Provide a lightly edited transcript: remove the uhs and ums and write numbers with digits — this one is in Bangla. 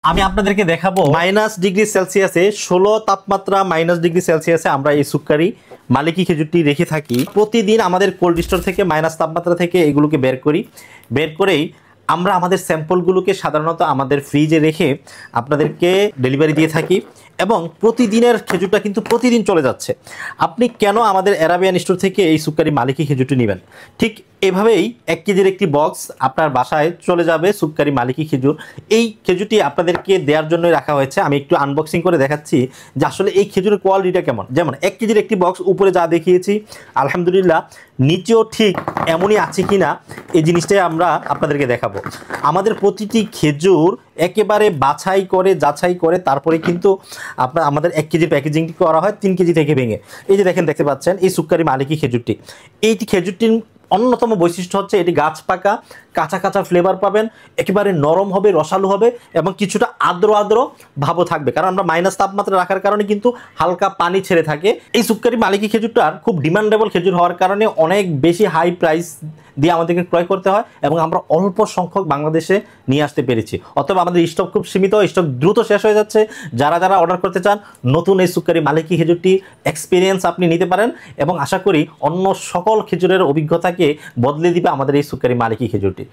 আমি আপনাদেরকে দেখাবো -ডিগ্রি সেলসিয়াসে 16 তাপমাত্রা -ডিগ্রি সেলসিয়াসে আমরা এই সুক্কারি মালিকি খেজুরটি রেখে থাকি। প্রতিদিন আমাদের কোল্ড স্টোর থেকে মাইনাস তাপমাত্রা থেকে এগুলোকে বের করেই আমরা আমাদের স্যাম্পলগুলোকে সাধারণত আমাদের ফ্রিজে রেখে আপনাদেরকে ডেলিভারি দিয়ে থাকি এবং প্রতিদিনের খেজুরটা কিন্তু প্রতিদিন চলে যাচ্ছে। আপনি কেন আমাদের অ্যারাবিয়ান স্টোর থেকে এই সুক্কারি মালিকি খেজুরটি নেবেন? ঠিক এভাবেই 1 কেজির একটি বক্স আপনার বাসায় চলে যাবে সুক্কারি মালিকি খেজুর। এই খেজুরটি আপনাদেরকে দেওয়ার জন্যই রাখা হয়েছে। আমি একটু আনবক্সিং করে দেখাচ্ছি যে আসলে এই খেজুরের কোয়ালিটিটা কেমন। যেমন 1 কেজির একটি বক্স, উপরে যা দেখিয়েছি আলহামদুলিল্লাহ নিচেও ঠিক এমনই আছে কিনা এই জিনিসটাই আমরা আপনাদেরকে দেখাবো। আমাদের প্রতিটি খেজুর একেবারে যাচাই করে তারপরে কিন্তু আমাদের 1 কেজির প্যাকেজিংটি করা হয় 3 কেজি থেকে ভেঙে। এই যে দেখতে পাচ্ছেন এই সুক্কারি মালিকি খেজুরটি। এই খেজুরটির অন্যতম বৈশিষ্ট্য হচ্ছে এটি গাছ পাকা, কাঁচা ফ্লেভার পাবেন, একেবারে নরম হবে, রসালো হবে এবং কিছুটা আর্দ্র ভাবও থাকবে, কারণ আমরা মাইনাস তাপমাত্রা রাখার কারণে কিন্তু হালকা পানি ছেড়ে থাকে। এই সুক্কারি মালিকি খেজুরটার খুব ডিমান্ডেবল খেজুর হওয়ার কারণে অনেক বেশি হাই প্রাইস দিয়ে আমাদেরকে ক্রয় করতে হয় এবং আমরা অল্প সংখ্যক বাংলাদেশে নিয়ে আসতে পেরেছি। অথবা আমাদের স্টক খুব সীমিত, স্টক দ্রুত শেষ হয়ে যাচ্ছে। যারা অর্ডার করতে চান নতুন এই সুক্কারি মালিকি খেজুরটি এক্সপিরিয়েন্স আপনি নিতে পারেন এবং আশা করি অন্য সকল খেজুরের অভিজ্ঞতাকে বদলে দিবে আমাদের এই সুক্কারি মালিকি খেজুরটি।